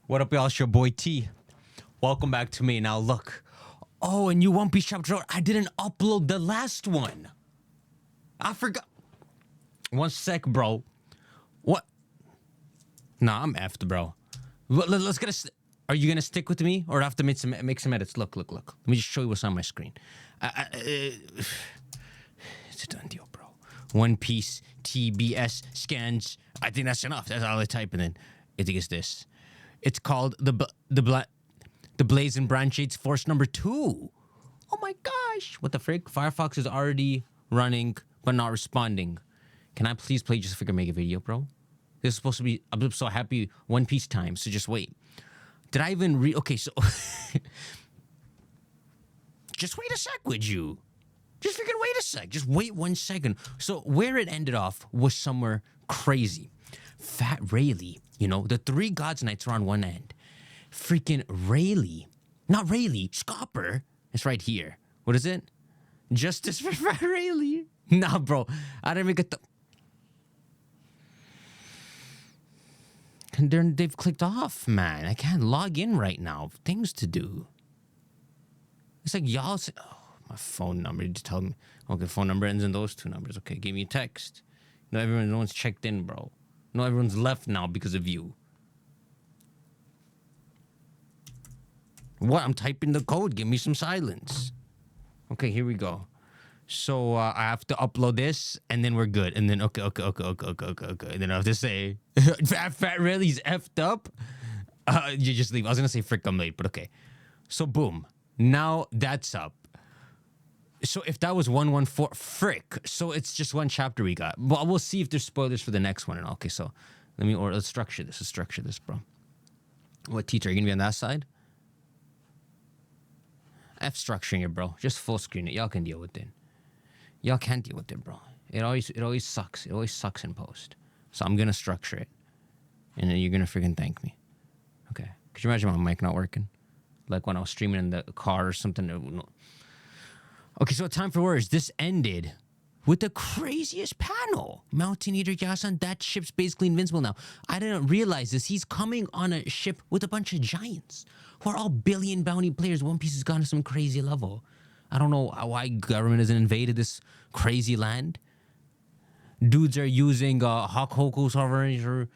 What up, y'all? It's your boy T. Welcome back to me. Now look. Oh, and you One Piece chapter. I didn't upload the last one. I forgot. One sec, bro. What? Nah, I'm effed, bro. Let's get a. Are you gonna stick with me, or have to make some edits? Look. Let me just show you what's on my screen. It's a done deal, bro. One Piece TBS scans. I think that's enough. That's all I type in. I think it's this. It's called the Blaze and Branch 8's Force number 2. Oh my gosh! What the frick? Firefox is already running, but not responding. Can I please play just freaking make a video, bro? This is supposed to be. I'm so happy One Piece time. So just wait. Did I even read? Okay, so just wait a sec, would you? Just freaking wait a sec. Just wait 1 second. So where it ended off was somewhere crazy. Fat Rayleigh, you know, the 3 gods knights are on one end. Freaking Rayleigh, not Rayleigh, Scopper. It's right here. What is it? Justice for Fat Rayleigh. Nah, bro, I didn't even get the. And they've clicked off, man. I can't log in right now. Things to do. It's like y'all say, oh, my phone number. You just tell me. Okay, phone number ends in those 2 numbers. Okay, give me a text. No, no one's checked in, bro. No, everyone's left now because of you. What? I'm typing the code. Give me some silence. Okay, here we go. So I have to upload this, and then we're good. And then okay. And then I have to say, Fat Rayleigh's effed up. You just leave. I was gonna say frick, I'm late, but okay. So boom. Now that's up. So if that was 114, frick. So it's just 1 chapter we got. But we'll see if there's spoilers for the next one. And okay, so let's structure this. Let's structure this, bro. What teacher? Are you gonna be on that side? F structuring it, bro. Just full screen it. Y'all can deal with it. Y'all can't deal with it, bro. It always sucks. It always sucks in post. So I'm gonna structure it, and then you're gonna freaking thank me. Okay. Could you imagine my mic not working? Like when I was streaming in the car or something. Okay, so time for words. This ended with the craziest panel. Mountain Eater Yasan, that ship's basically invincible now. I didn't realize this. He's coming on a ship with a bunch of giants who are all billion bounty players. One Piece has gone to some crazy level. I don't know why government hasn't invaded this crazy land. Dudes are using Hakoku Sovereign or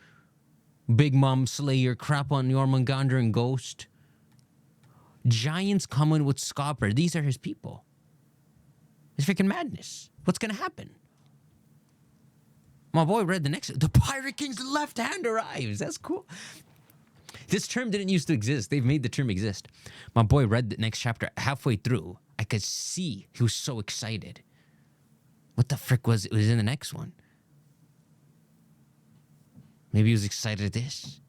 Big Mom Slayer, crap on Jormungandr and Ghost. Giants coming with Scopper. These are his people. It's freaking madness. What's gonna happen? My boy read the next. The Pirate King's left hand arrives. That's cool. This term didn't used to exist. They've made the term exist. My boy read the next chapter halfway through. I could see he was so excited. What the frick was it? Was in the next one? Maybe he was excited at this.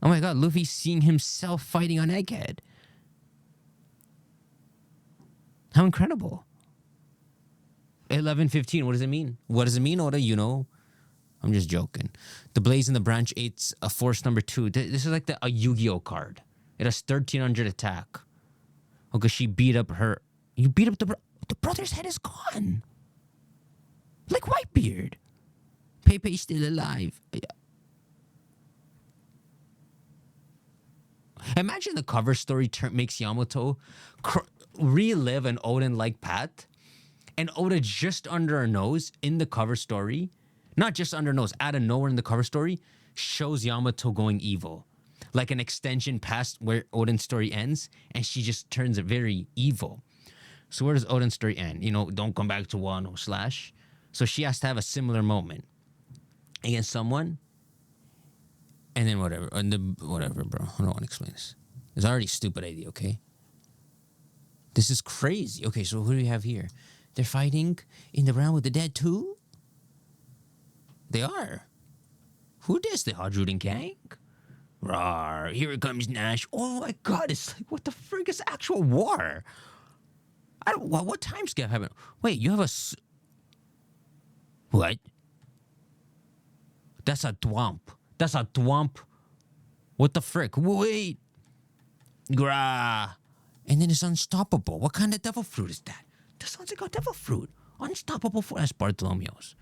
Oh my god, Luffy seeing himself fighting on Egghead. How incredible. 11:15, what does it mean? What does it mean, Oda? You know? I'm just joking. The Blaze and the Branch 8's a Force number 2. This is like a Yu-Gi-Oh card. It has 1300 attack. Okay, she beat up her. You beat up the brother's head is gone. Like Whitebeard. Pepe's still alive. Imagine the cover story makes Yamato relive an Oden-like path, and Oda just under her nose in the cover story, not just under her nose, out of nowhere in the cover story, shows Yamato going evil. Like an extension past where Oden's story ends, and she just turns it very evil. So where does Oden's story end? You know, don't come back to Wano /. So she has to have a similar moment against someone, and then whatever, whatever, bro. I don't want to explain this. It's already a stupid idea, okay? This is crazy. Okay, so who do we have here? They're fighting in the realm with the dead too? They are. Who this? The Hadruden gang? Rawr, here it comes Nash. Oh my god, it's like, what the frick is actual war? What time skip happened? Wait, you have a... What? That's a Thwomp. That's a Thwomp. What the frick? Wait. Grah. And then it's unstoppable. What kind of devil fruit is that? That sounds like a devil fruit. Unstoppable for that's Bartholomew's.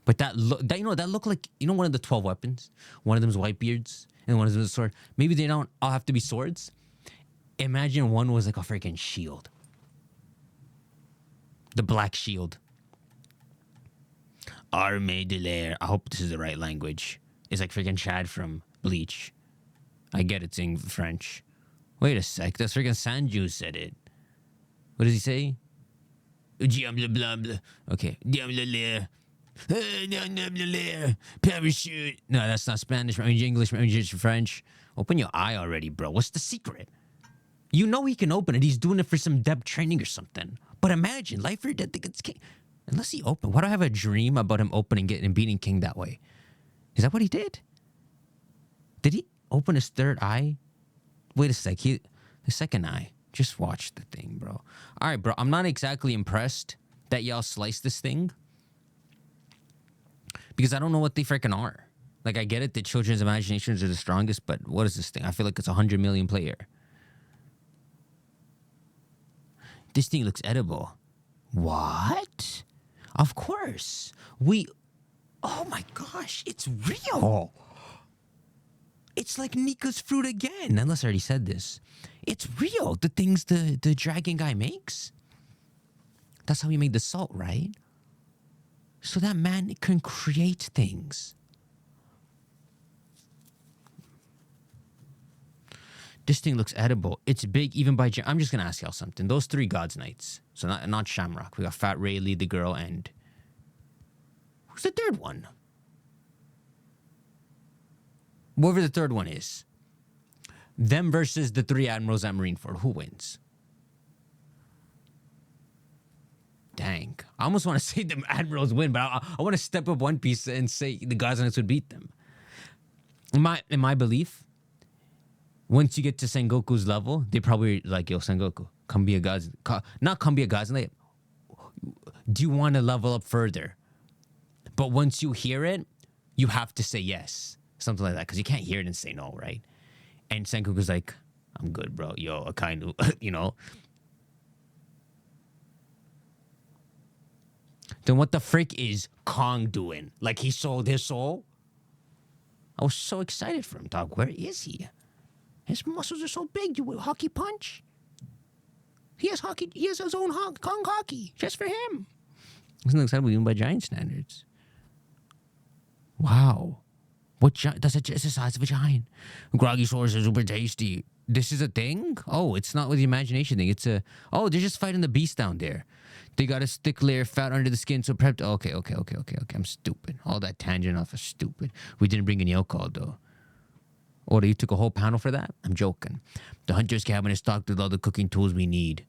But that look like, you know, one of the 12 weapons? One of them's Whitebeard's, and one is with a sword. Maybe they don't all have to be swords. Imagine one was like a freaking shield. The black shield. Armée de l'air. I hope this is the right language. It's like freaking Chad from Bleach. I get it's in French. Wait a sec. That's freaking Sanju said it. What does he say? Okay. Parachute. No, that's not Spanish. Maybe English. Maybe French. Open your eye already, bro. What's the secret? You know he can open it. He's doing it for some depth training or something. But imagine, life or death against King. Unless he opened. Why do I have a dream about him opening it and beating King that way? Is that what he did? Did he open his third eye? Wait a sec. The second eye. Just watch the thing, bro. All right, bro. I'm not exactly impressed that y'all sliced this thing. Because I don't know what they freaking are. Like, I get it that children's imaginations are the strongest, but what is this thing? I feel like it's 100 million player. This thing looks edible. What? Of course. Oh my gosh, it's real. It's like Nika's fruit again, unless I already said this. It's real, the things the dragon guy makes. That's how he made the salt, right? So that man can create things. This thing looks edible. It's big even by... I'm just going to ask y'all something. Those 3 God's Knights. So not Shamrock. We got Fat Rayleigh, the girl, and... Who's the third one? Whoever the third one is. Them versus the 3 admirals at Marineford. Who wins? Dang. I almost want to say the admirals win, but I want to step up one piece and say the God's Knights would beat them. In my belief... Once you get to Sengoku's level, they probably like, yo, Sengoku, come be a God's... Not come be a God's Knight. Do you want to level up further? But once you hear it, you have to say yes. Something like that. Because you can't hear it and say no, right? And Sengoku's like, I'm good, bro. Yo, a kind of, you know? Then what the frick is Kong doing? Like, he sold his soul? I was so excited for him, dog. Where is he? His muscles are so big. You hockey punch. He has hockey. He has his own Kong hockey just for him. Isn't excited even by giant standards? Wow, what? It's the size of a giant. Groggy swords are super tasty. This is a thing. Oh, it's not with the imagination thing. It's a. Oh, they're just fighting the beast down there. They got a thick layer of fat under the skin, so prepped. Okay. I'm stupid. All that tangent off is stupid. We didn't bring any alcohol though. Or you took a whole panel for that? I'm joking. The hunter's cabin is stocked with all the cooking tools we need.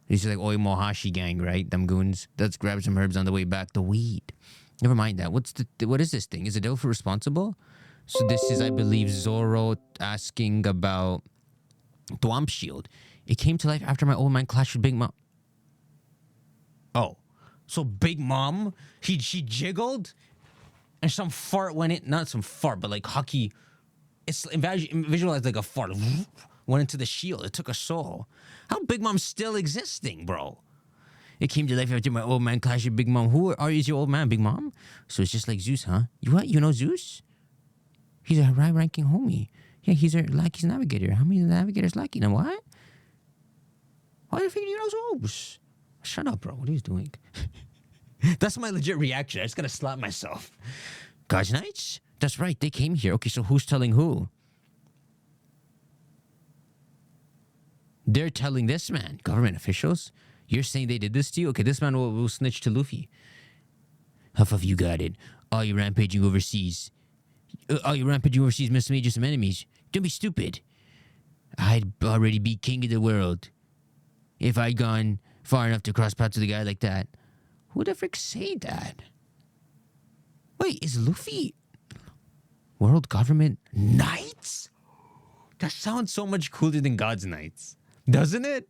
This is like Oi Mohashi gang, right? Them goons. Let's grab some herbs on the way back. The weed. Never mind that. What is this thing? Is it Ilfo responsible? So this is, I believe, Zoro asking about Thwomp Shield. It came to life after my old man clashed with Big Mom. Oh. So Big Mom, she jiggled? And some fart went in. Not some fart, but like hockey... It's visualized like a fart. Went into the shield. It took a soul. How Big Mom's still existing, bro? It came to life after my old man clashed with Big Mom. Who is your old man, Big Mom? So it's just like Zeus, huh? What? You know Zeus? He's a high-ranking homie. Yeah, he's Lucky's navigator. How many navigators Lucky? Now what? Why do you think you know Zeus? Shut up, bro. What are you doing? That's my legit reaction. I just gotta slap myself. God's Knights? That's right, they came here. Okay, so who's telling who? They're telling this man. Government officials? You're saying they did this to you? Okay, this man will snitch to Luffy. Huff, you got it. All you rampaging overseas must have made you some enemies. Don't be stupid. I'd already be king of the world. If I'd gone far enough to cross paths with a guy like that. Who'd ever say that? Wait, is Luffy... World Government Knights? That sounds so much cooler than God's Knights. Doesn't it?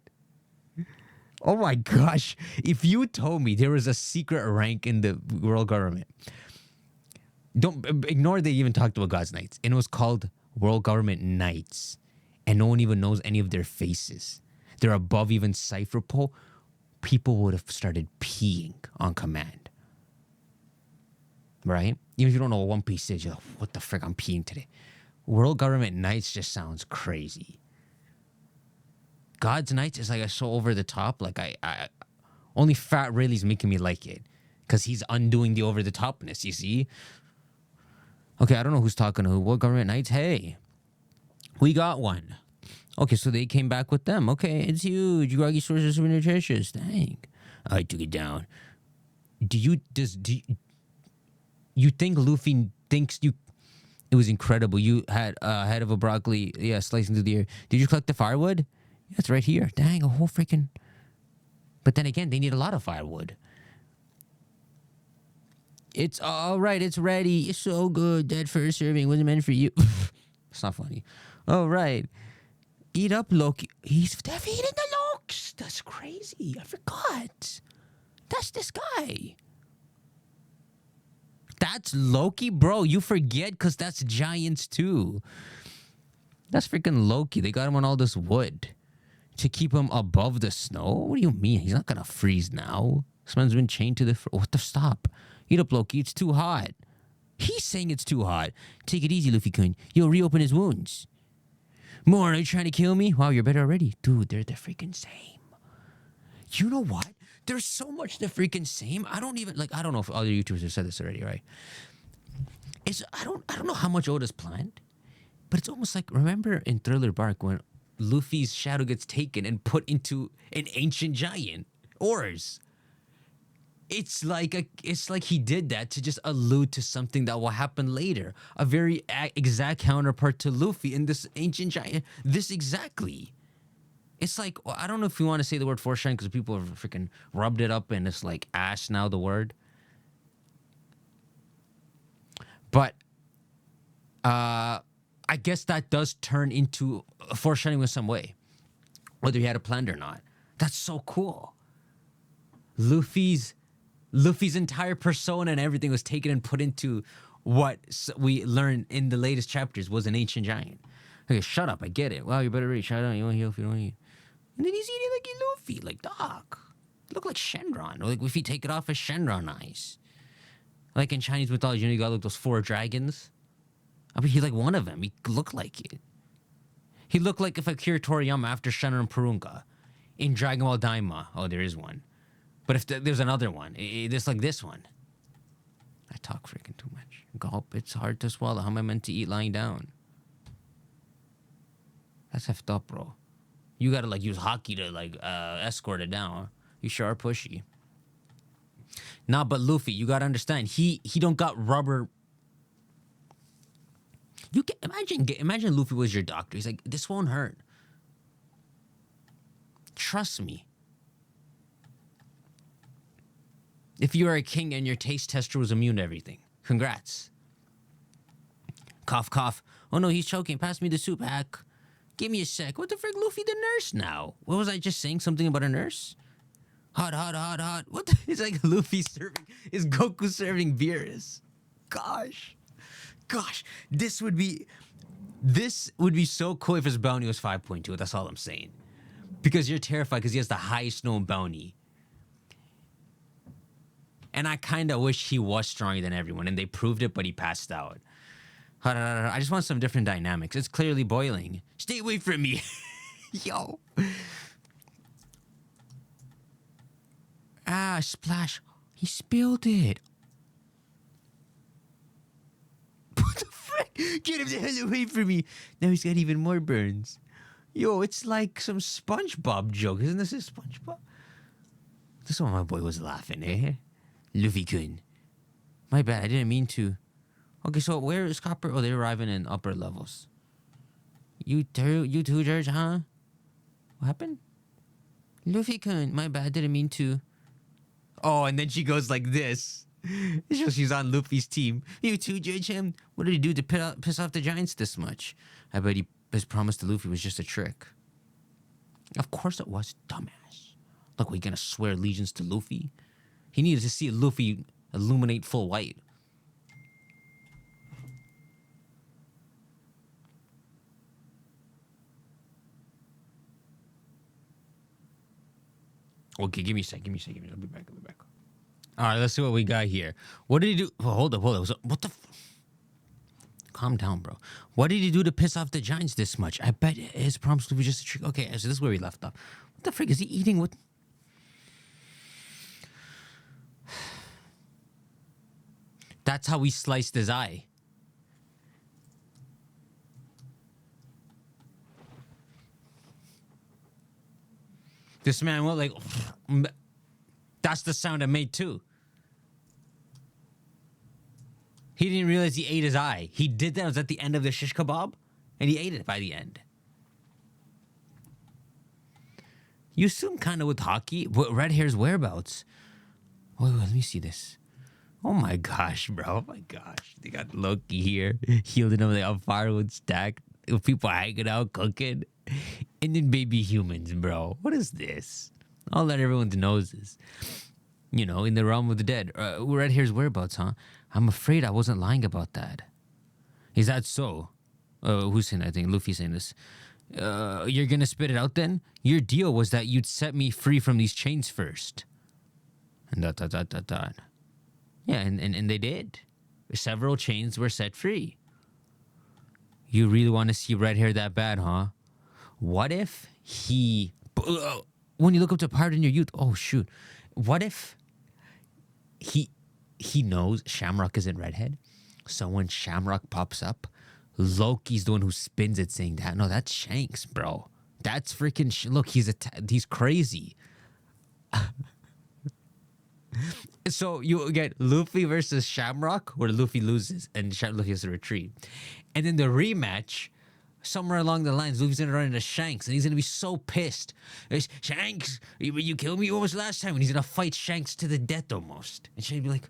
Oh my gosh. If you told me there was a secret rank in the world government, don't ignore they even talked about God's Knights. And it was called World Government Knights. And no one even knows any of their faces. They're above even Cypher Pole. People would have started peeing on command. Right? Even if you don't know what One Piece is, you're like, what the frick, I'm peeing today. World Government Knights just sounds crazy. God's Knights is like so over the top. Like I only Fat Rayleigh's making me like it because he's undoing the over the topness. You see? Okay, I don't know who's talking to who. World Government Knights. Hey, we got one. Okay, so they came back with them. Okay, it's huge. Groggy sources of nutritious. Dang, I took it down. Do you think Luffy thinks you? It was incredible. You had a head of a broccoli, yeah, slicing through the air. Did you collect the firewood? Yeah, it's right here. Dang, a whole freaking. But then again, they need a lot of firewood. It's all right. It's ready. It's so good. That first serving wasn't meant for you. It's not funny. All right. Eat up, Loki. He's defeating the Lokes. That's crazy. I forgot. That's this guy. That's Loki, bro. You forget because that's giants too. That's freaking Loki. They got him on all this wood to keep him above the snow. What do you mean? He's not gonna freeze now. This man's been chained to the. What the stop? Eat up, Loki. It's too hot. He's saying it's too hot. Take it easy, Luffy-kun. You'll reopen his wounds. More, are you trying to kill me? Wow, you're better already. Dude, they're the freaking same. You know what? There's so much the freaking same. I don't know if other YouTubers have said this already, right? I don't know how much Oda's planned, but it's almost like, remember in Thriller Bark when Luffy's shadow gets taken and put into an ancient giant, Oars. It's like he did that to just allude to something that will happen later. A very exact counterpart to Luffy in this ancient giant. This exactly. It's like, I don't know if you want to say the word foreshadowing because people have freaking rubbed it up and it's like ash now, the word. But I guess that does turn into a foreshadowing in some way, whether he had a plan or not. That's so cool. Luffy's entire persona and everything was taken and put into what we learned in the latest chapters was an ancient giant. Okay, shut up. I get it. Wow, you better read. Shut up. You want to heal if you don't eat. And then he's eating like a Luffy. Like, dog. Look like Shenron. Or like if you take it off as Shenron eyes. Like in Chinese mythology, you got like those 4 dragons. I mean, he's like one of them. He looked like it. He looked like if Akira Toriyama after Shenron Purunga in Dragon Ball Daima. Oh, there is one. But if there's another one, it's like this one. I talk freaking too much. Gulp, it's hard to swallow. How am I meant to eat lying down? That's effed up, bro. You gotta like use hockey to like escort it down. You sure are pushy. Nah, but Luffy, you gotta understand. He don't got rubber. You can imagine Luffy was your doctor. He's like, this won't hurt. Trust me. If you are a king and your taste tester was immune to everything, congrats. Cough, cough. Oh no, he's choking. Pass me the soup, hack. Give me a sec. What the frick, Luffy the nurse now? What was I just saying? Something about a nurse? Hot, hot, hot, hot. What? It's like Luffy serving. Is Goku serving beers? Gosh. This would be so cool if his bounty was 5.2. That's all I'm saying. Because you're terrified because he has the highest known bounty. And I kind of wish he was stronger than everyone. And they proved it, but he passed out. I just want some different dynamics. It's clearly boiling. Stay away from me. Yo. Ah, splash. He spilled it. What the frick? Get him the hell away from me. Now he's got even more burns. Yo, it's like some SpongeBob joke. Isn't this a SpongeBob? This is why my boy was laughing, eh? Luffy-kun. My bad, I didn't mean to. Okay, so where is Copper? Oh, they're arriving in upper levels. You two, George, huh? What happened? Luffy-kun, my bad, I didn't mean to. Oh, and then she goes like this. She's on Luffy's team. You two, judge him. What did he do to piss off the giants this much? I bet his promise to Luffy was just a trick. Of course it was, dumbass. Look, we're gonna swear allegiance to Luffy. He needed to see Luffy illuminate full white. Okay, give me a sec. I'll be back. All right, let's see what we got here. What did he do? Oh, hold up. What the? calm down, bro. What did he do to piss off the Giants this much? I bet his promise was just a trick. Okay, so this is where we left off. What the frick is he eating with? That's how we sliced his eye. This man went like, that's the sound I made too. He didn't realize he ate his eye. He did that. It was at the end of the shish kebab, and he ate it by the end. You assume kind of with hockey, red hair's whereabouts. Wait, let me see this. Oh my gosh, bro. Oh my gosh. They got Loki here, healing him like a firewood stack. With people hanging out, cooking. And then baby humans, bro. What is this? I'll let everyone know this. You know, in the realm of the dead. Red hair's whereabouts, huh? I'm afraid I wasn't lying about that. Is that so? Who's saying that? I think Luffy's saying this. You're gonna spit it out then? Your deal was that you'd set me free from these chains first. And that. Yeah, and they did. Several chains were set free. You really want to see red hair that bad, huh? What if he... when you look up to pirate in your youth... Oh, shoot. What if he knows Shamrock isn't redhead? So when Shamrock pops up, Loki's the one who spins it saying that. No, that's Shanks, bro. That's freaking... Look, he's crazy. So you get Luffy versus Shamrock, where Luffy loses and Luffy has to retreat. And then the rematch, somewhere along the lines, Luffy's going to run into Shanks, and he's going to be so pissed. Shanks, you killed me almost last time, and he's going to fight Shanks to the death almost. And Shanks be like,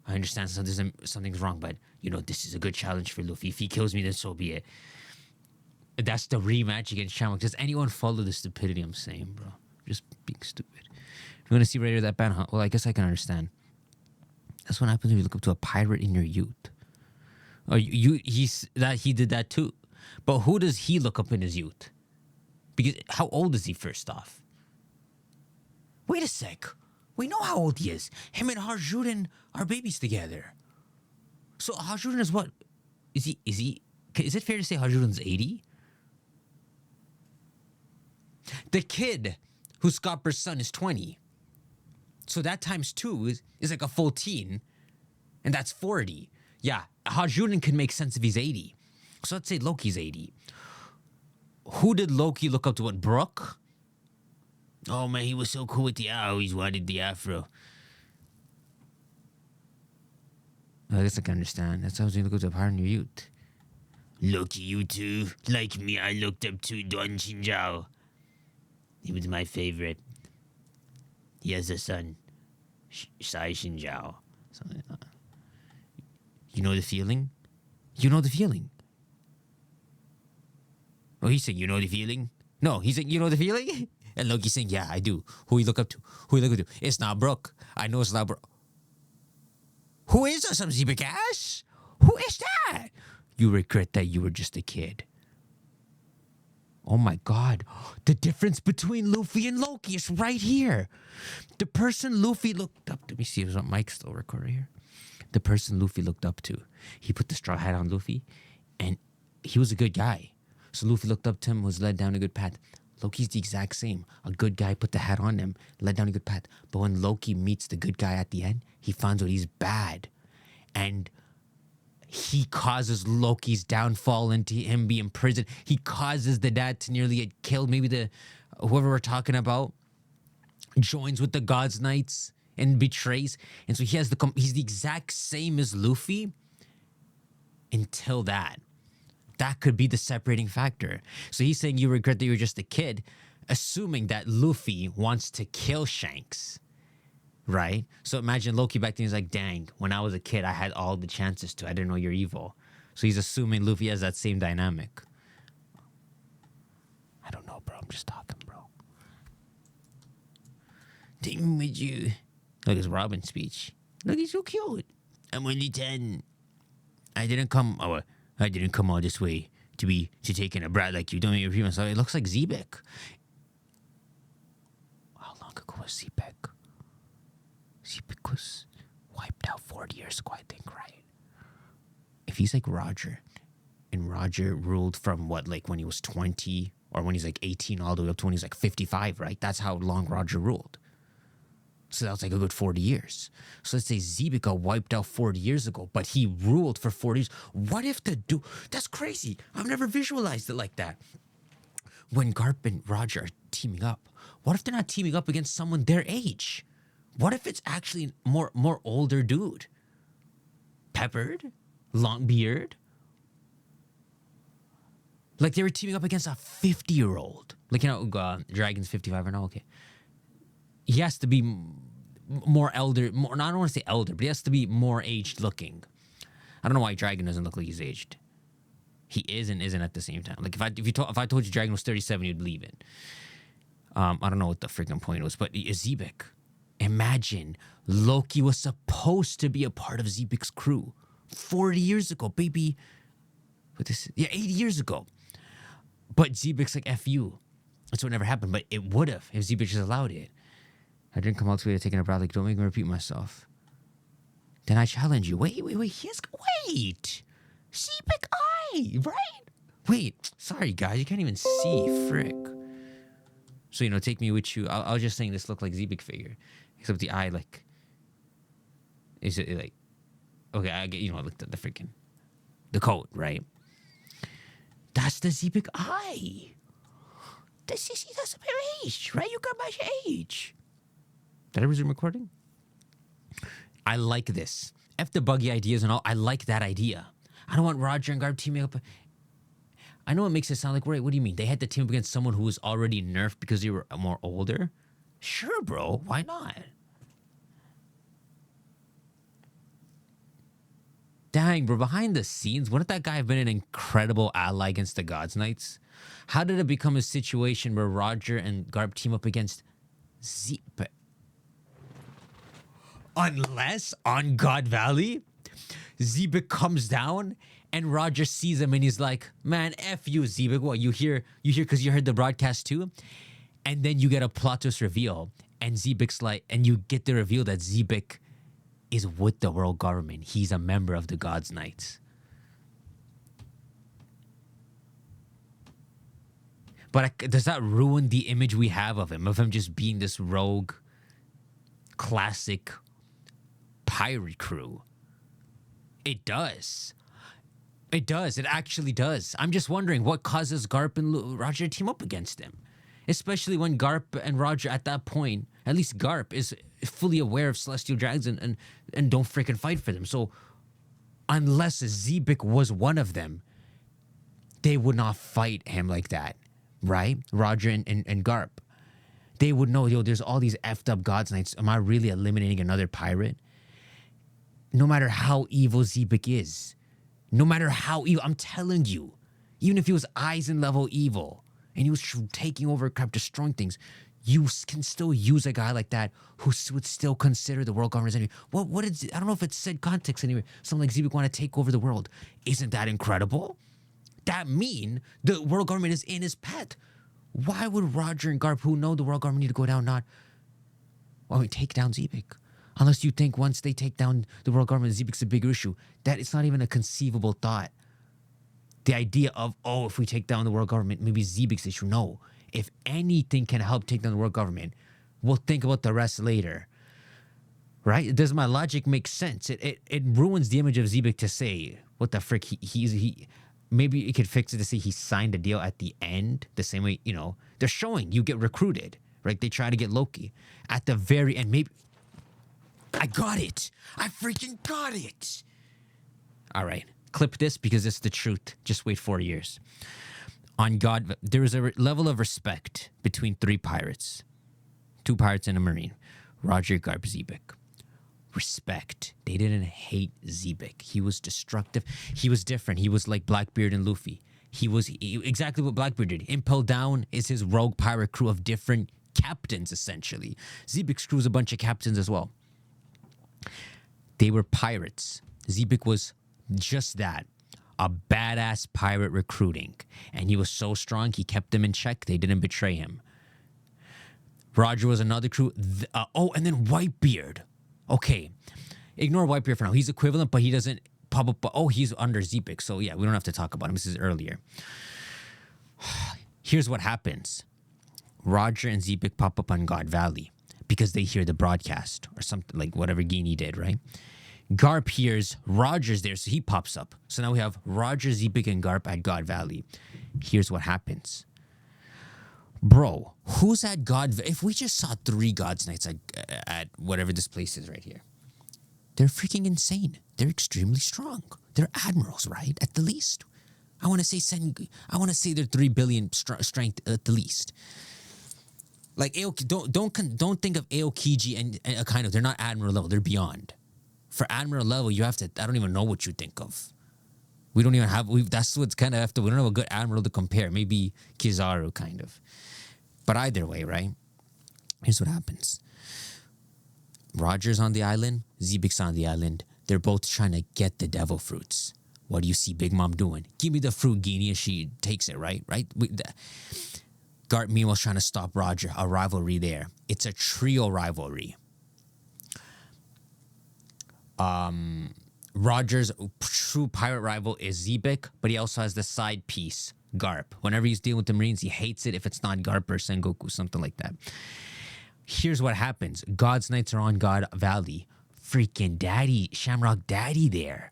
I understand something's wrong, but, you know, this is a good challenge for Luffy. If he kills me, then so be it. That's the rematch against Shamrock. Does anyone follow the stupidity I'm saying, bro? Just being stupid. If you want to see right here that band, huh? Well, I guess I can understand. That's what happens when you look up to a pirate in your youth. Oh, he did that too. But who does he look up in his youth? Because how old is he first off? Wait a sec. We know how old he is. Him and Harjuden are babies together. So Harjuden is what? Is it fair to say Harjuden's 80? The kid who's Scopper's son is 20. So that times 2 is like a full teen. And that's 40. Yeah, Harjuden can make sense if he's 80. So let's say Loki's 80. Who did Loki look up to? What, Brooke? Oh man, he was so cool with I always wanted the afro. I guess I can understand. That's how you look up to a pirate in your youth. Loki, you too. Like me, I looked up to Don Chinjao. He was my favorite. He has a son, Sai Shinjao. Something like that. You know the feeling? You know the feeling? Oh, he's saying, you know the feeling? No, he's saying, you know the feeling? And Loki's saying, yeah, I do. Who you look up to? Who you look up to? It's not Brooke. I know it's not Brooke. Who is some Zebec ass? Who is that? You regret that you were just a kid. Oh my God. The difference between Luffy and Loki is right here. The person Luffy looked up to. Let me see if Mike's still recording here. The person Luffy looked up to. He put the straw hat on Luffy, and he was a good guy. So Luffy looked up to him, was led down a good path. Loki's the exact same. A good guy put the hat on him, led down a good path. But when Loki meets the good guy at the end, he finds out he's bad. And he causes Loki's downfall into him being imprisoned. He causes the dad to nearly get killed. Maybe whoever we're talking about joins with the God's Knights and betrays. And so he's the exact same as Luffy until that. That could be the separating factor. So he's saying you regret that you were just a kid, assuming that Luffy wants to kill Shanks. Right? So imagine Loki back then, he's like, dang, when I was a kid, I had all the chances to. I didn't know you're evil. So he's assuming Luffy has that same dynamic. I don't know, bro. I'm just talking, bro. Dang, would you... Look, it's Robin's speech. Look, he's so cute. I'm only 10. I didn't come all this way to take in a brat like you. Don't make me repeat myself. It looks like Zebec. How long ago was Zebec? Zebec was wiped out 40 years ago, I think, right? If he's like Roger, and Roger ruled from what, like when he was 20 or when he's like 18 all the way up to when he's like 55, right? That's how long Roger ruled. So that was like a good 40 years. So let's say Zebec got wiped out 40 years ago, but he ruled for 40 years. What if the dude, that's crazy. I've never visualized it like that. When Garp and Roger are teaming up, what if they're not teaming up against someone their age? What if it's actually more older dude? Peppered? Long beard? Like they were teaming up against a 50-year-old. Like, you know, Dragon's 55 or no, okay. He has to be more elder, more, I don't want to say elder, but he has to be more aged looking. I don't know why Dragon doesn't look like he's aged. He is and isn't at the same time. Like if I told you Dragon was 37, you'd believe it. I don't know what the freaking point was, but Zebec. Imagine Loki was supposed to be a part of Zebec's crew 40 years ago, baby. What this? Yeah, 80 years ago. But Zebec's like, F you. That's what never happened, but it would have if Zebec just allowed it. I didn't come out to taking a breath, like, don't make me repeat myself. Then I challenge you. Wait. Wait. Zebec eye, right? Wait, sorry guys, you can't even see, frick. So, you know, take me with you. I was just saying this looked like Zebec figure. Except the eye, like, is it like, okay, I get, you know, I looked at the freaking, the coat, right? That's the Zebec eye. That's my age, right? You got my age. Did I resume recording? I like this. F the buggy ideas and all. I like that idea. I don't want Roger and Garp teaming up. I know it makes it sound like, wait, what do you mean? They had to team up against someone who was already nerfed because they were more older? Sure, bro. Why not? Dang, bro. Behind the scenes, wouldn't that guy have been an incredible ally against the Gods Knights? How did it become a situation where Roger and Garp team up against Zebec? Unless on God Valley, Zebec comes down and Roger sees him and he's like, man, F you, Zebec. What, you hear because you heard the broadcast too? And then you get a plot twist reveal and Zebec's like, and you get the reveal that Zebec is with the world government. He's a member of the Gods Knights. But does that ruin the image we have of him just being this rogue, classic pirate crew? It does. It does. It actually does. I'm just wondering what causes Garp and Roger to team up against him. Especially when Garp and Roger at that point, at least Garp is fully aware of celestial dragons and don't freaking fight for them. So unless Zebec was one of them, they would not fight him like that, right? Roger and Garp. They would know, yo, there's all these effed up Gods Knights. Am I really eliminating another pirate? No matter how evil Zebec is, no matter how evil, I'm telling you, even if he was Eisen level evil and he was taking over crap, destroying things, you can still use a guy like that who would still consider the world government as enemy. What is, I don't know if it's said context anywhere. Something like Zebec want to take over the world. Isn't that incredible? That mean the world government is in his pet. Why would Roger and Garp, who know the world government, need to go down, take down Zebec? Unless you think once they take down the world government, Zebec's a bigger issue. That it's not even a conceivable thought. The idea of, if we take down the world government, maybe Zebec's issue. No. If anything can help take down the world government, we'll think about the rest later. Right? Does my logic make sense? It ruins the image of Zebec to say, what the frick, he maybe it could fix it to say he signed a deal at the end, the same way, you know, they're showing you get recruited, right? They try to get Loki. At the very end, maybe... I got it. I freaking got it. All right. Clip this because it's the truth. Just wait 4 years. On God, there is a level of respect between three pirates. 2 pirates and a marine. Roger, Garp, Zebec. Respect. They didn't hate Zebec. He was destructive. He was different. He was like Blackbeard and Luffy. He was exactly what Blackbeard did. Impel Down is his rogue pirate crew of different captains, essentially. Zebec's crew is a bunch of captains as well. They were pirates. Zebec was just that, a badass pirate recruiting. And he was so strong, he kept them in check. They didn't betray him. Roger was another crew. And then Whitebeard. Okay, ignore Whitebeard for now. He's equivalent, but he doesn't pop up. Oh, he's under Zebec. So yeah, we don't have to talk about him. This is earlier. Here's what happens. Roger and Zebec pop up on God Valley because they hear the broadcast or something, like whatever Guinea did, right? Garp hears Roger's there, so he pops up. So now we have Roger, Zebec, and Garp at God Valley. Here's what happens. Bro, who's at God? If we just saw 3 God's Knights at whatever this place is right here, they're freaking insane. They're extremely strong. They're admirals, right? At the least. I want to say they're 3 billion strength at the least. Like don't think of Aokiji and Akainu. They're not admiral level. They're beyond. For admiral level, you have to. I don't even know what you think of. We don't even have. That's what's kind of after. We don't have a good admiral to compare. Maybe Kizaru kind of. But either way, right? Here's what happens. Roger's on the island. Zebec's on the island. They're both trying to get the devil fruits. What do you see Big Mom doing? Give me the fruit, Guinea. She takes it, right? Garp meanwhile's trying to stop Roger. A rivalry there. It's a trio rivalry. Roger's true pirate rival is Zebec, but he also has the side piece, Garp. Whenever he's dealing with the Marines, he hates it if it's not Garp or Sengoku, something like that. Here's what happens. God's Knights are on God Valley. Freaking Daddy, Shamrock Daddy there.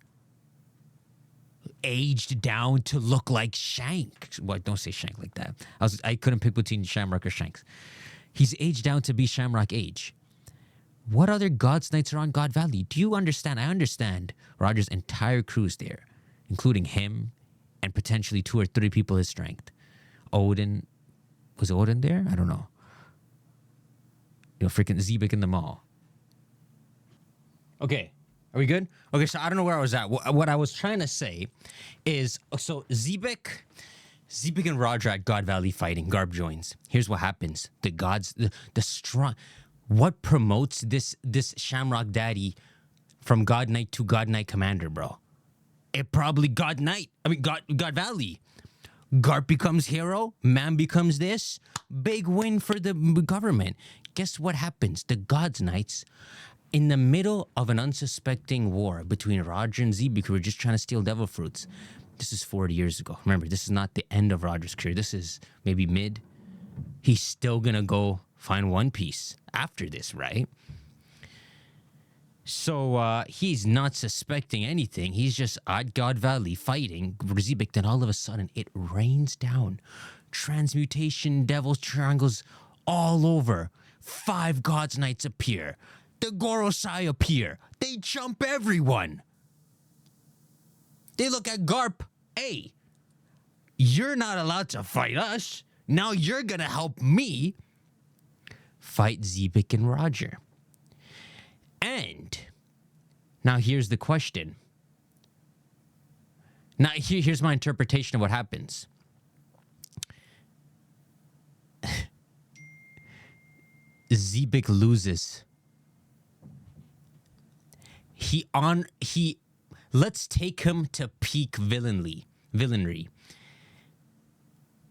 Aged down to look like Shank. Well, don't say Shank like that. I couldn't pick between Shamrock or Shanks. He's aged down to be Shamrock age. What other God's Knights are on God Valley? Do you understand? I understand Roger's entire crew's there, including him and potentially 2 or 3 people his strength. Odin. Was Odin there? I don't know. Freaking Zebec in the mall. Okay. Are we good? Okay, so I don't know where I was at. What I was trying to say is, so Zebec and Roger at God Valley fighting. Garp joins. Here's what happens. The gods, the strong... What promotes this Shamrock Daddy from God Knight to God Knight Commander, bro? It probably God Valley. Garp becomes hero. Man becomes this. Big win for the government. Guess what happens? The God's Knights, in the middle of an unsuspecting war between Roger and Zebec, who were just trying to steal devil fruits. This is 40 years ago. Remember, this is not the end of Roger's career. This is maybe mid. He's still going to go find One Piece after this, right? So he's not suspecting anything. He's just at God Valley fighting Zebec. Then all of a sudden, it rains down. Transmutation, devil's triangles all over. 5 God's Knights appear. The Gorosei appear. They jump everyone. They look at Garp. Hey, you're not allowed to fight us. Now you're going to help me fight Zebec and Roger. And now here's the question. Now here's my interpretation of what happens. Zebec loses. Let's take him to peak villainry.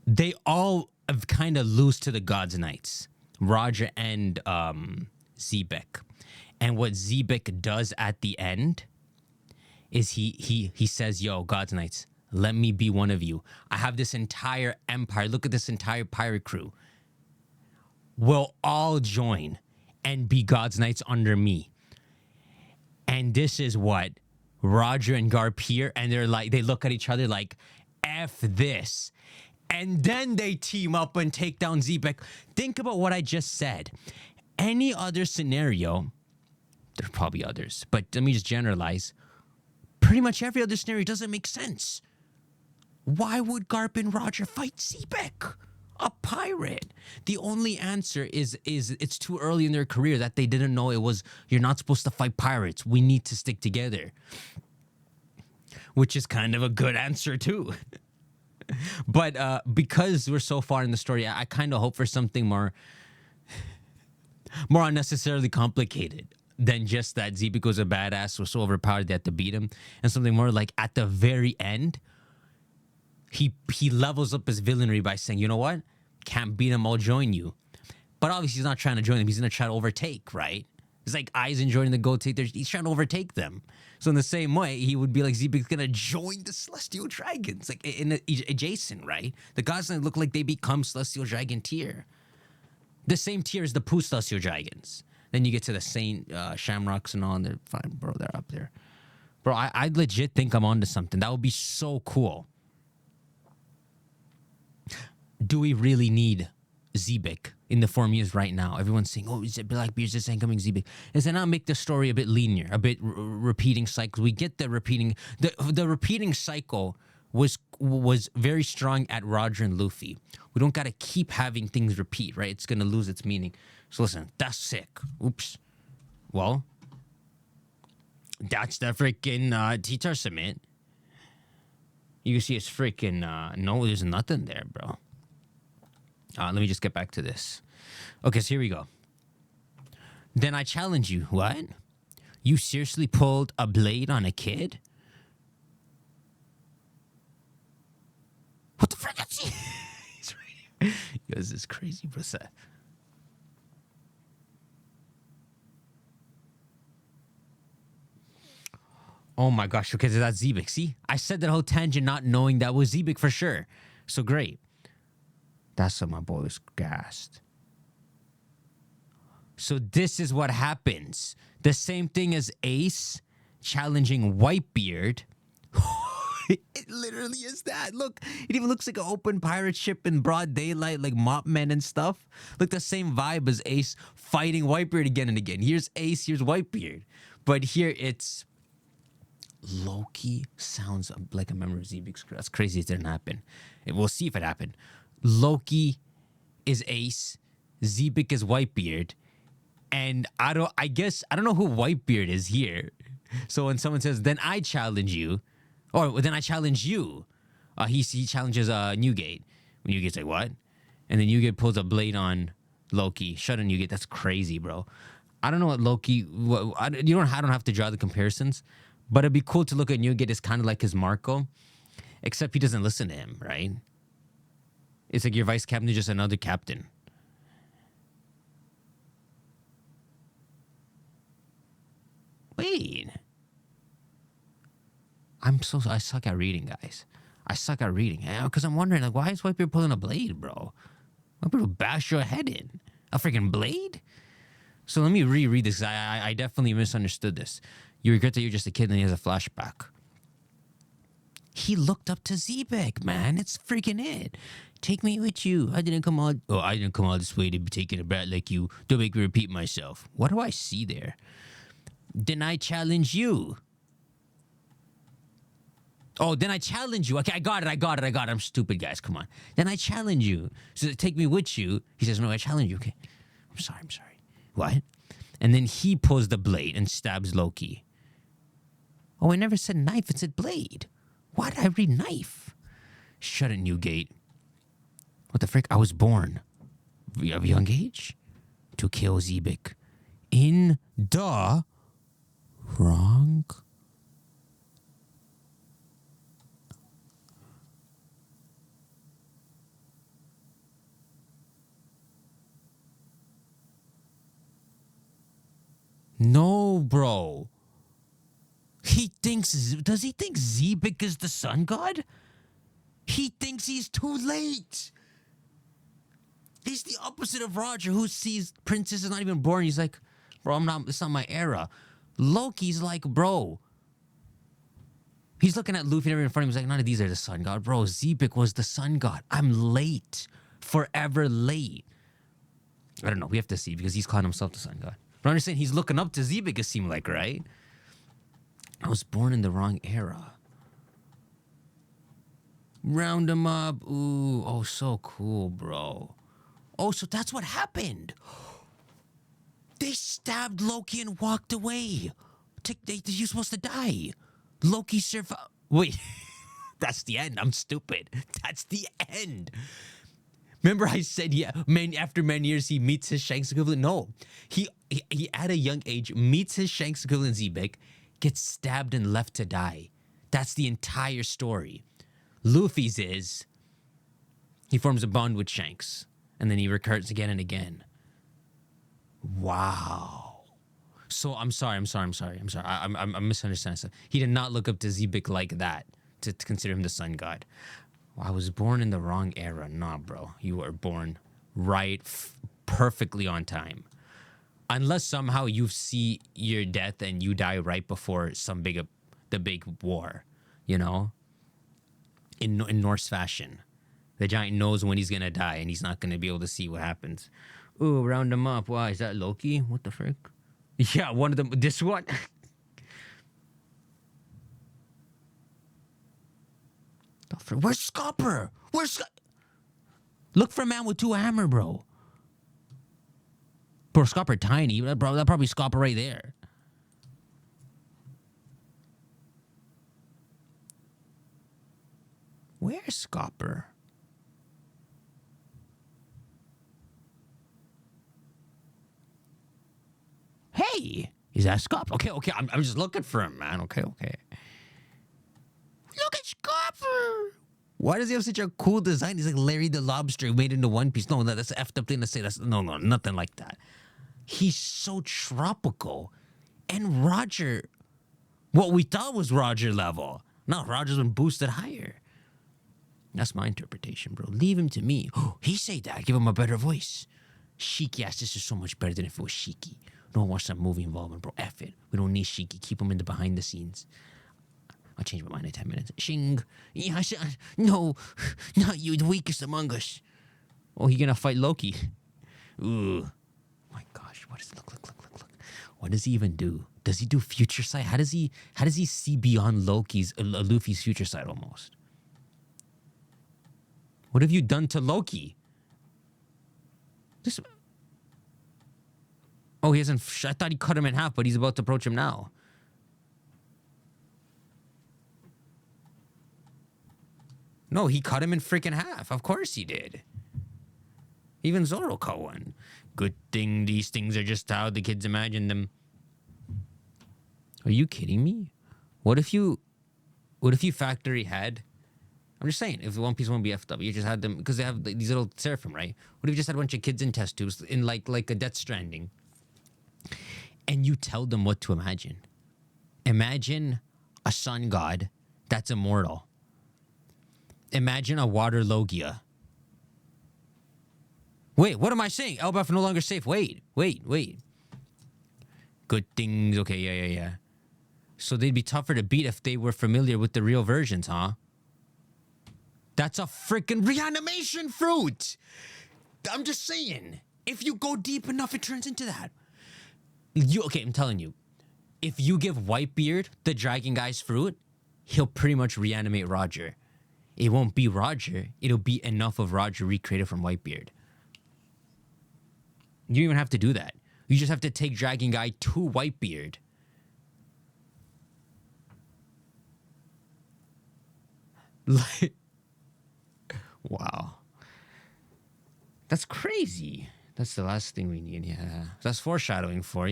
They all have kind of lose to the God's Knights, Roger and Zebec. And what Zebec does at the end is he says, yo, God's Knights, let me be one of you. I have this entire empire. Look at this entire pirate crew. We'll all join and be God's Knights under me. And this is what Roger and Garp hear, and they look at each other like, F this. And then they team up and take down Zebec. Think about what I just said. Any other scenario, there are probably others, but let me just generalize. Pretty much every other scenario doesn't make sense. Why would Garp and Roger fight Zebec? A pirate. The only answer is it's too early in their career that they didn't know it was, you're not supposed to fight pirates. We need to stick together. Which is kind of a good answer too. But because we're so far in the story, I kind of hope for something more unnecessarily complicated than just that Zebec was a badass, was so overpowered they had to beat him, and something more like at the very end, he levels up his villainy by saying, you know what? Can't beat him, I'll join you. But obviously he's not trying to join him. He's going to try to overtake, right? It's like Aizen joining the Gold Take. He's trying to overtake them. So in the same way, he would be like Zebec's gonna join the Celestial Dragons, like adjacent, right? The gods look like they become Celestial Dragon tier, the same tier as the Pooh Celestial Dragons. Then you get to the Saint Shamrocks and all, and they're fine, bro. They're up there, bro. I legit think I'm onto something. That would be so cool. Do we really need Zebec in the form he is right now? Everyone's saying, "Oh, is it Blackbeard's just incoming Zebec?" Is it not make the story a bit linear, a bit repeating cycles? We get the repeating. The repeating cycle was very strong at Roger and Luffy. We don't got to keep having things repeat, right? It's gonna lose its meaning. So listen, that's sick. Oops. Well, that's the freaking teacher submit. You can see it's freaking no, there's nothing there, bro. Let me just get back to this. Okay, so here we go. Then I challenge you. What? You seriously pulled a blade on a kid? What the frick? He's right. Yo, this is crazy, bro. Oh my gosh, okay, that's Zebec. See? I said that whole tangent not knowing that was Zebec for sure. So great. That's what my boy was gassed. So this is what happens. The same thing as Ace challenging Whitebeard. It literally is that. Look, it even looks like an open pirate ship in broad daylight, like Mopmen and stuff. Look, the same vibe as Ace fighting Whitebeard again and again. Here's Ace, here's Whitebeard. But here it's Loki sounds like a member of Zebec's crew. That's crazy. It didn't happen. We'll see if it happened. Loki is Ace, Zebec is Whitebeard, and I don't know who Whitebeard is here. So when someone says, "Then I challenge you," or "Then I challenge you," he challenges Newgate. Newgate's like, "What?" And then Newgate pulls a blade on Loki. Shut up, Newgate. That's crazy, bro. I don't know what Loki. I don't have to draw the comparisons, but it'd be cool to look at Newgate as kind of like his Marco, except he doesn't listen to him, right? It's like your vice captain is just another captain. Wait. I suck at reading, guys. I suck at reading. Because I'm wondering, like, why is Whitebeard pulling a blade, bro? Whitebeard will bash your head in. A freaking blade? So let me reread this. I definitely misunderstood this. You regret that you're just a kid and he has a flashback. He looked up to Zebec, man. It's freaking it. Take me with you. I didn't come all this way to be taking a brat like you. Don't make me repeat myself. What do I see there? Then I challenge you. Oh, then I challenge you. Okay, I got it. I'm stupid, guys. Come on. Then I challenge you. So take me with you. He says, "No, I challenge you." Okay. I'm sorry. What? And then he pulls the blade and stabs Loki. Oh, I never said knife. It said blade. Why did I read knife? Shut it, Newgate. What the frick? I was born of a young age to kill Zebec. In the wrong. No, bro. Does he think Zebec is the sun god? He thinks he's too late. He's the opposite of Roger, who sees Princess is not even born. He's like, bro, it's not my era. Loki's like, bro. He's looking at Luffy and everyone in front of him. He's like, none of these are the sun god. Bro, Zebec was the sun god. I'm late. Forever late. I don't know. We have to see because he's calling himself the sun god. But I'm just saying he's looking up to Zebec, it seemed like, right? I was born in the wrong era. Round him up. Ooh, oh, so cool, bro. Oh, so that's what happened. They stabbed Loki and walked away. You're supposed to die. Loki survived. Wait, that's the end. I'm stupid. That's the end. Remember I said, yeah, after many years he meets his Shanks equivalent? No, he at a young age meets his Shanks equivalent Zebec, gets stabbed and left to die. That's the entire story. Luffy's is he forms a bond with Shanks, and then he recurs again and again. Wow. So I'm sorry. I'm misunderstanding. So he did not look up to Zebec like that to consider him the sun god. Well, I was born in the wrong era. Nah, bro. You were born right, perfectly on time. Unless somehow you see your death and you die right before the big war, you know, in Norse fashion. The giant knows when he's gonna die, and he's not gonna be able to see what happens. Ooh, round him up. Why is that Loki? What the frick? Yeah, one of them. This one. The frick? Where's Scopper? Look for a man with two hammer, bro. Bro, Scopper tiny. Bro, that probably Scopper right there. Where's Scopper? Hey, is that Scopper? Okay. I'm just looking for him, man. Okay. Look at Scopper. Why does he have such a cool design? He's like Larry the Lobster made into One Piece. No, that's an effed up thing to say. No, nothing like that. He's so tropical. And Roger, what we thought was Roger level. No, Roger's been boosted higher. That's my interpretation, bro. Leave him to me. He say that. Give him a better voice. Shiki ass, this is so much better than if it was Shiki. Don't watch that movie involvement, bro. F it. We don't need Shiki. Keep him in the behind the scenes. I'll change my mind in 10 minutes. Shing. No, not you, the weakest among us. Oh, he gonna fight Loki. Ooh. My gosh, what is it? Look. What does he even do? Does he do future sight? How does he see beyond Luffy's future sight almost? What have you done to Loki? Oh, he hasn't. I thought he cut him in half, but he's about to approach him now. No, he cut him in freaking half. Of course he did. Even Zoro caught one. Good thing these things are just how the kids imagine them. Are you kidding me? What if you factory had... I'm just saying, if One Piece won't be effed up, you just had them, because they have these little seraphim, right? What if you just had a bunch of kids in test tubes, in like a Death Stranding, and you tell them what to imagine? Imagine a sun god that's immortal. Imagine a water Logia. Wait, what am I saying? Elbaf no longer safe. Wait. Good things. Okay, yeah. So they'd be tougher to beat if they were familiar with the real versions, huh? That's a freaking reanimation fruit. I'm just saying. If you go deep enough, it turns into that. Okay, I'm telling you. If you give Whitebeard the Dragon Guy's fruit, he'll pretty much reanimate Roger. It won't be Roger. It'll be enough of Roger recreated from Whitebeard. You don't even have to do that. You just have to take Dragon Guy to Whitebeard. Wow. That's crazy. That's the last thing we need, yeah. That's foreshadowing for,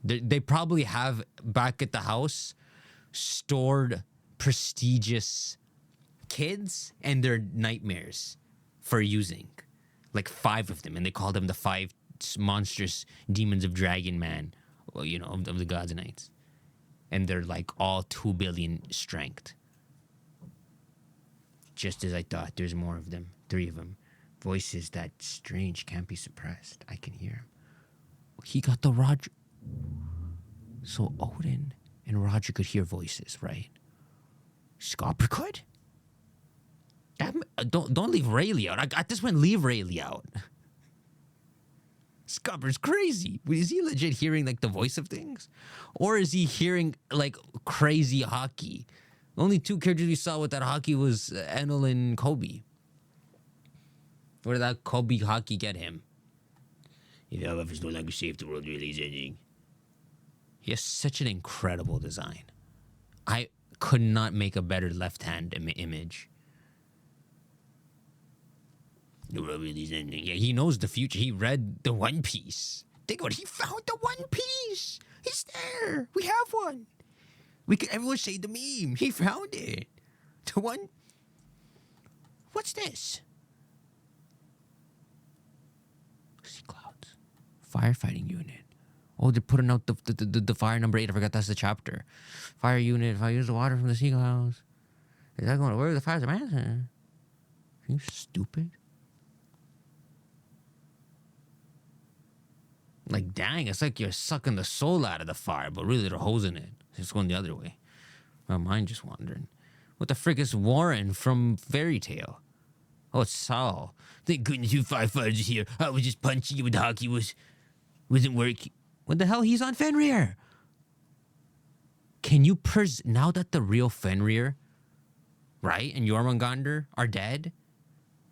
They probably have back at the house stored prestigious kids and their nightmares for using. Like 5 of them, and they call them the 5 monstrous demons of Dragon Man, of the Gods and Knights. And they're like all 2 billion strength. Just as I thought, there's more of them. 3 of them. Voices that strange, can't be suppressed. I can hear him. He got the Roger. So Odin and Roger could hear voices, right? Scopper could? Don't leave Rayleigh out. At this point, leave Rayleigh out. Scopper's crazy. Is he legit hearing like the voice of things? Or is he hearing like crazy hockey? Only 2 characters we saw with that hockey was Enel and Kobe. Where did that Kobe hockey get him? If LF is no longer safe, the world really is ending. He has such an incredible design. I could not make a better left-hand image. The world really is ending. Yeah, he knows the future. He read the One Piece. Think what he found the One Piece. It's there. We have one. Everyone say the meme. He found it. The one. What's this? Sea clouds. Firefighting unit. Oh, they're putting out the fire number 8. I forgot that's the chapter. Fire unit. If I use the water from the sea clouds, is that going to work? The fire's a man. Are you stupid? Like, dang, it's like you're sucking the soul out of the fire, but really they're hosing it. It's going the other way. My mind just wandering. What the frick is Warren from Fairy Tale? Oh, it's Saul. Thank goodness you firefighters are here. I was just punching you with the hockey wasn't working. What the hell? He's on Fenrir. Can you now that the real Fenrir, right, and Jormungandr are dead,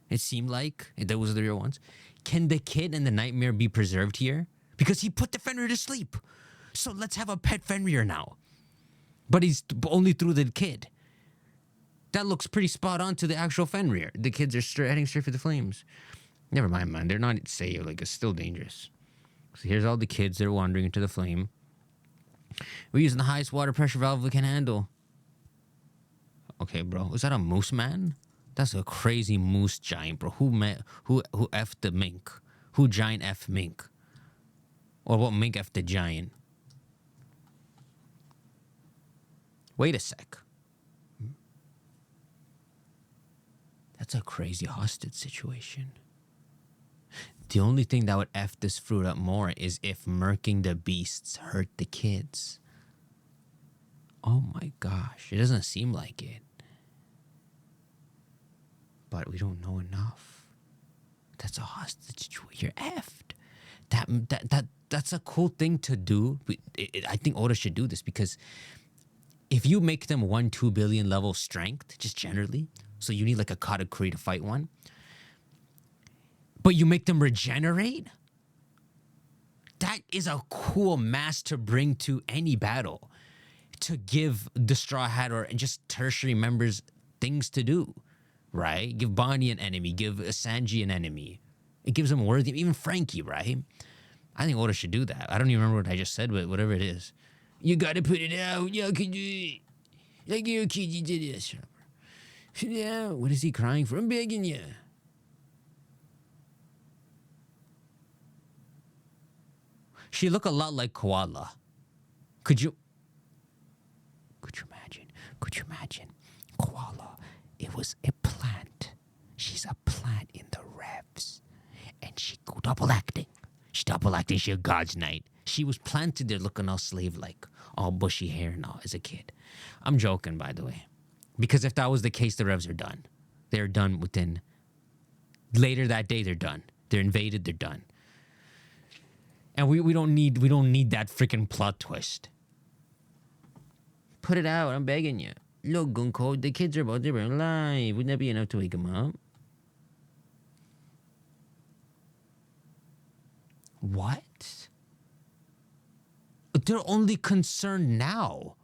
it seemed like those are the real ones. Can the kid and the nightmare be preserved here? Because he put the Fenrir to sleep. So let's have a pet Fenrir now. But he's only through the kid. That looks pretty spot on to the actual Fenrir. The kids are heading straight for the flames. Never mind, man. They're not safe. Like, it's still dangerous. So here's all the kids that are wandering into the flame. We're using the highest water pressure valve we can handle. Okay, bro. Was that a moose man? That's a crazy moose giant, bro. Who effed the mink? Who giant F mink? Or what mink effed the giant? Wait a sec. That's a crazy hostage situation. The only thing that would F this fruit up more is if murking the beasts hurt the kids. Oh my gosh. It doesn't seem like it. But we don't know enough. That's a hostage situation. You're effed. That's a cool thing to do. I think Oda should do this because if you make them 1-2 billion level strength, just generally, so you need like a Katakuri to fight one, but you make them regenerate, that is a cool mass to bring to any battle, to give the Straw Hat or just tertiary members things to do, right? Give Bonnie an enemy, give Sanji an enemy. It gives them worthy, even Frankie, right? I think Oda should do that. I don't even remember what I just said, but whatever it is. You gotta put it out. You can do it. Like your kid, you did it. Shut up. Yeah, what is he crying for? I'm begging you. She look a lot like Koala. Could you imagine? Could you imagine? Koala. It was a plant. She's a plant in the revs. And she go double acting. She double acting. She a God's Knight. She was planted there looking all slave-like. All bushy hair and all as a kid. I'm joking, by the way. Because if that was the case, the revs are done. They're done within... Later that day, they're done. They're invaded, they're done. And we don't need that freaking plot twist. Put it out, I'm begging you. Look, Gunko, the kids are about to burn alive. Wouldn't that be enough to wake them up? What? They're only concerned now.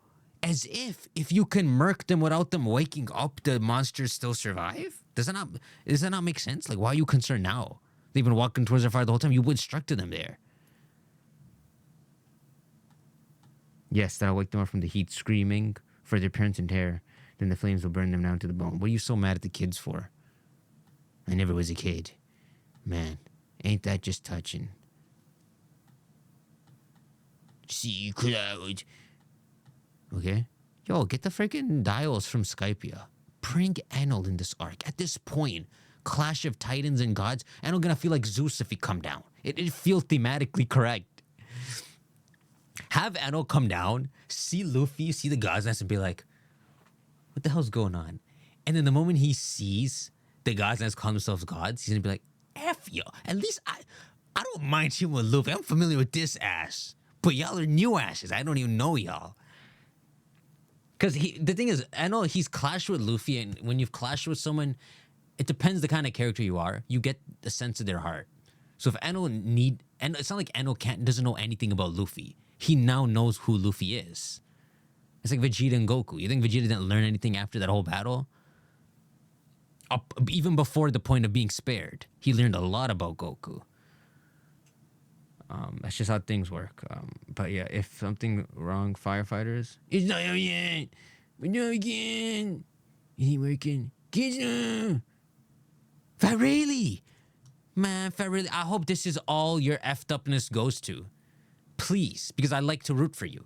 As if you can murk them without them waking up, the monsters still survive? Does that not make sense? Like, why are you concerned now? They've been walking towards their fire the whole time. You instructed them there. Yes, that'll wake them up from the heat, screaming for their parents in terror. Then the flames will burn them down to the bone. What are you so mad at the kids for? I never was a kid. Man, ain't that just touching? Sea cloud. Okay? Yo, get the freaking dials from Skypia. Bring Enel in this arc. At this point, Clash of Titans and Gods, Enel gonna feel like Zeus if he come down. It feels thematically correct. Have Enel come down, see Luffy, see the God's Nest, and be like, what the hell's going on? And then the moment he sees the God's Nest call themselves gods, he's gonna be like, F yo. At least I don't mind chilling with Luffy. I'm familiar with this ass. But y'all are new asses. I don't even know y'all. Because the thing is, Enel, he's clashed with Luffy, and when you've clashed with someone, it depends the kind of character you are. You get a sense of their heart. So if and it's not like Enel doesn't know anything about Luffy. He now knows who Luffy is. It's like Vegeta and Goku. You think Vegeta didn't learn anything after that whole battle? Even before the point of being spared, he learned a lot about Goku. That's just how things work. But yeah, if something wrong, firefighters, it's not out yet. We know again. It ain't working. Farrelly, man, Farrelly. I hope this is all your effed upness goes to. Please, because I like to root for you.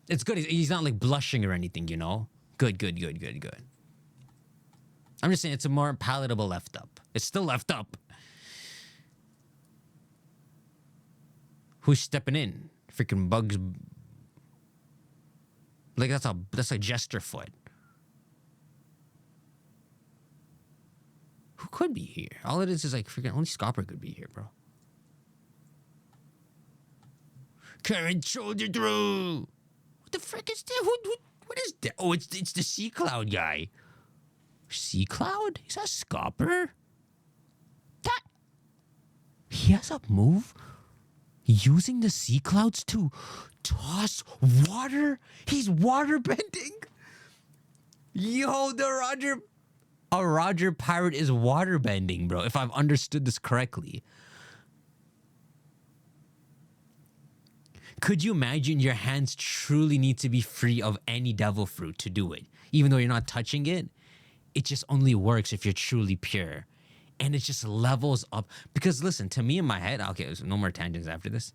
It's good. He's not like blushing or anything, you know? Good. I'm just saying it's a more palatable left up. It's still left up. Who's stepping in? Freaking Bugs. Like that's a jester foot. Who could be here? All it is like freaking only Scopper could be here, bro. Current shoulder through. What the frick is that? What is that? Oh, it's the Sea Cloud guy. Sea Cloud? Is that Scopper? That he has a move using the Sea Clouds to toss water. He's water bending. Yo, a Roger pirate is water bending, bro. If I've understood this correctly. Could you imagine your hands truly need to be free of any devil fruit to do it? Even though you're not touching it, it just only works if you're truly pure. And it just levels up. Because listen, to me in my head, okay, there's no more tangents after this.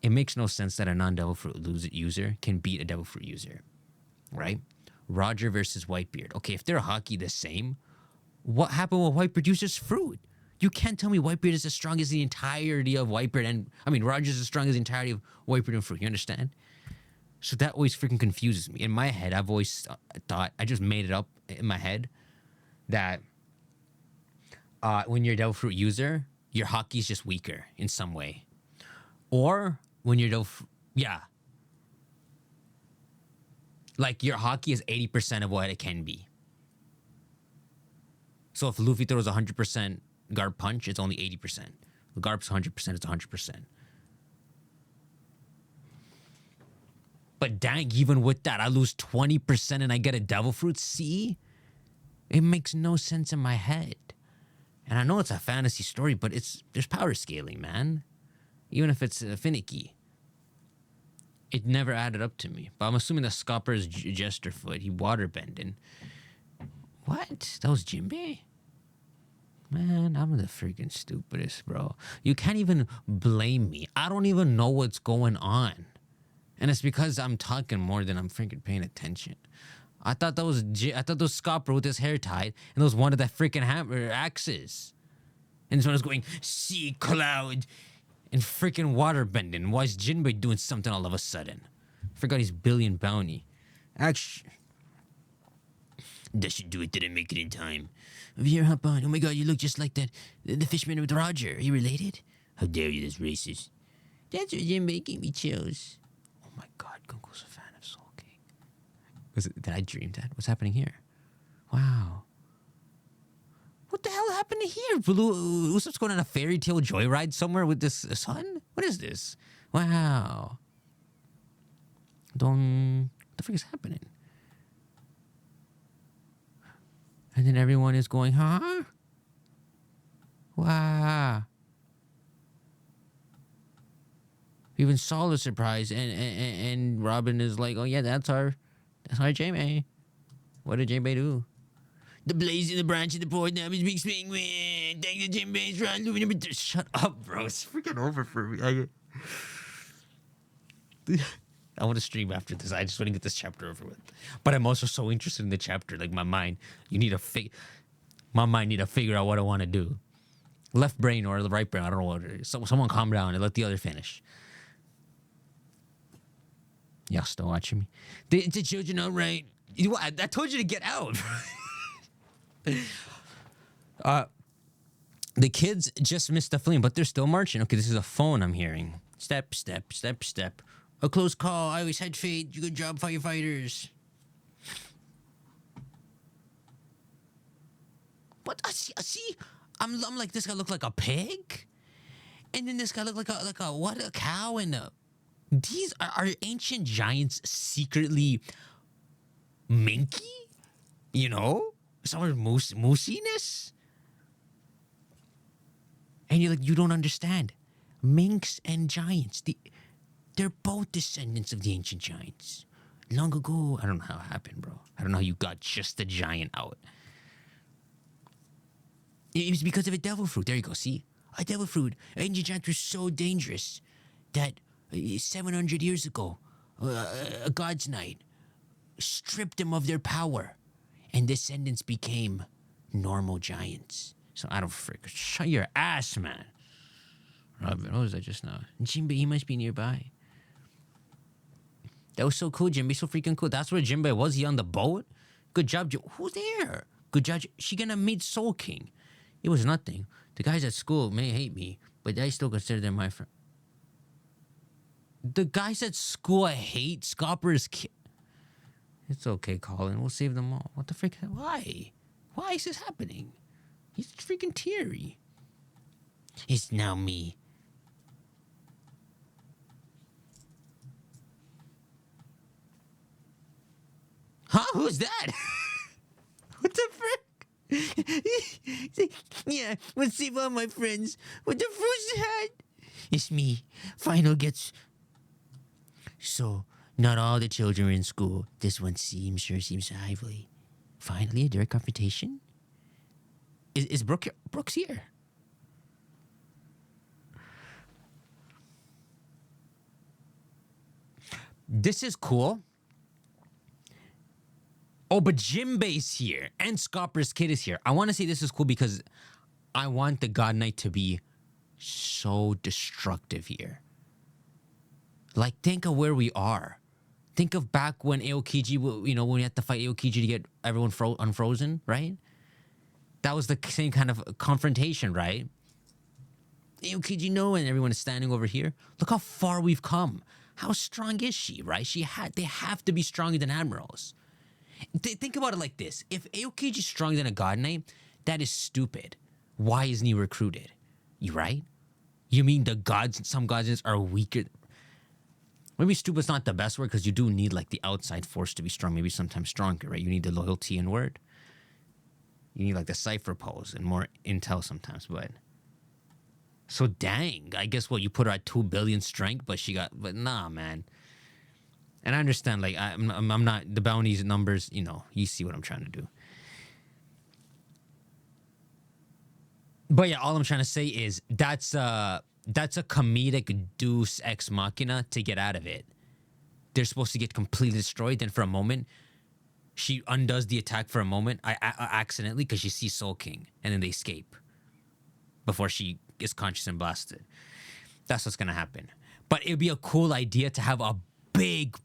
It makes no sense that a non-devil fruit user can beat a devil fruit user, right? Roger versus Whitebeard. Okay, if they're hockey the same, what happened with Whitebeard uses fruit? You can't tell me Whitebeard is as strong as the entirety of Whitebeard and... I mean, Roger's as strong as the entirety of Whitebeard and fruit. You understand? So that always freaking confuses me. In my head, I've always thought... I just made it up in my head that when you're a devil fruit user, your hockey is just weaker in some way. Or when you're devil... Yeah. Like, your hockey is 80% of what it can be. So if Luffy throws 100% Garp punch, it's only 80%. The Garp's 100%, it's 100%. But dang, even with that, I lose 20% and I get a devil fruit. See? It makes no sense in my head. And I know it's a fantasy story, but there's power scaling, man. Even if it's finicky. It never added up to me. But I'm assuming the Scopper is Jesterfoot. He waterbending. What? That was Jinbei? Man, I'm the freaking stupidest, bro. You can't even blame me. I don't even know what's going on. And it's because I'm talking more than I'm freaking paying attention. I thought that was Scopper with his hair tied, and that was one of the freaking hammer axes. And this one was going, Sea Cloud, and freaking waterbending. Why is Jinbei doing something all of a sudden? Forgot his billion bounty. Actually, that should do it. Didn't make it in time. Over here, hop on. Oh my god, you look just like that. The fishman with Roger. Are you related? How dare you, this racist. That's what you're making me chills. Oh my god, Gunko's a fan of Soul King. Did I dream that? What's happening here? Wow. What the hell happened to here? Usopp's going on a fairy tale joyride somewhere with this sun? What is this? Wow. What the frick is happening? And then everyone is going, huh? Wow. Even Saul is surprised, and Robin is like, oh yeah, that's our J-May. What did J-May do? The blaze in the branch of the port now is being swing wind. Thank the J-May's run. Number 3. Shut up, bro. It's freaking over for me. I want to stream after this. I just want to get this chapter over with. But I'm also so interested in the chapter. Like my mind, my mind need to figure out what I want to do. Left brain or the right brain. I don't know what it is. Someone calm down and let the other finish. Y'all still watching me? The children all right. You know what? I told you to get out. The kids just missed the flame, but they're still marching. Okay, this is a phone I'm hearing. Step, step, step, step. A close call. I always had faith. Good job, firefighters. What? I see. I'm like, this guy look like a pig, and then this guy look like a cow and a. These are ancient giants secretly minky, you know, some of moosiness, and you're like, you don't understand, minks and giants. They're both descendants of the ancient giants. Long ago, I don't know how it happened, bro. I don't know how you got just the giant out. It was because of a devil fruit. There you go. See, a devil fruit. Ancient giants were so dangerous that 700 years ago, a god's knight stripped them of their power, and descendants became normal giants. So I don't freak. Shut your ass, man. Robin, what was that just now? Jinbei, he must be nearby. That was so cool, Jinbei. So freaking cool. That's where Jinbei was. He on the boat? Good job, who's there? Good job. She gonna meet Soul King. It was nothing. The guys at school may hate me, but I still consider them my friend. The guys at school I hate Scopper's kid. It's okay, Colin. We'll save them all. What the frick? Why? Why is this happening? He's freaking teary. It's now me. Huh? Who's that? What the frick? Yeah, let's save all my friends. What the fruit's that? It's me. Final gets... So, not all the children are in school. This one sure seems lively. Finally, a direct confrontation? Is Brooke here? Brooke's here. This is cool. Oh, but Jinbei's here and Scopper's kid is here. I want to say this is cool because I want the God Knight to be so destructive here. Like, think of where we are. Think of back when Aokiji, when we had to fight Aokiji to get everyone unfrozen, right? That was the same kind of confrontation, right? Aokiji, no, and everyone is standing over here. Look how far we've come. How strong is she, right? They have to be stronger than admirals. Think about it like this. If Aokiji is stronger than a God Knight, that is stupid. Why isn't he recruited? You right? You mean some gods are weaker? Maybe stupid's not the best word because you do need like the outside force to be strong. Maybe sometimes stronger, right? You need the loyalty and word. You need like the cipher pose and more intel sometimes, but... So dang, I guess you put her at 2 billion strength, but nah, man. And I understand, like, I'm not, the bounties numbers, you see what I'm trying to do. But yeah, all I'm trying to say is that's a comedic deus ex machina to get out of it. They're supposed to get completely destroyed, then for a moment, she undoes the attack for a moment, accidentally, because she sees Soul King, and then they escape before she is conscious and blasted. That's what's gonna happen. But it'd be a cool idea to have a big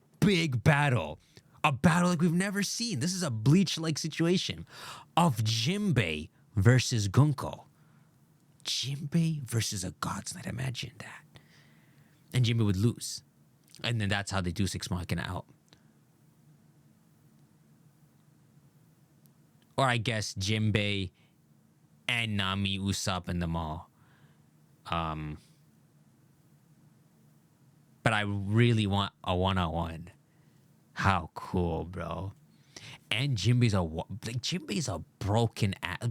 battle. A battle like we've never seen. This is a Bleach-like situation of Jinbei versus Gunko. Jinbei versus a God's Knight. Imagine that. And Jinbei would lose. And then that's how they do Six Machina out. Or I guess Jinbei and Nami, Usopp, and them all. But I really want a one-on-one. How cool, bro. And Jinbei's a broken ass.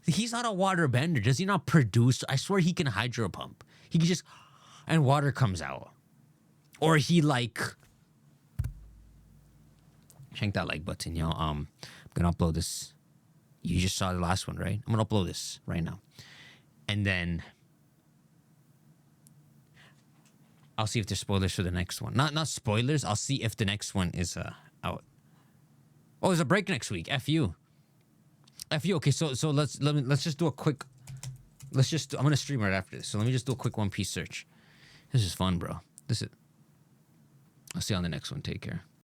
He's not a water bender. Does he not produce? I swear he can hydro pump. He can just... And water comes out. Or he like... Shank that like button, yo. I'm gonna upload this. You just saw the last one, right? I'm gonna upload this right now. And then... I'll see if there's spoilers for the next one. Not spoilers. I'll see if the next one is out. Oh, there's a break next week. F you. Okay, so let's just do a quick. I'm gonna stream right after this. So let me just do a quick One Piece search. This is fun, bro. I'll see you on the next one. Take care.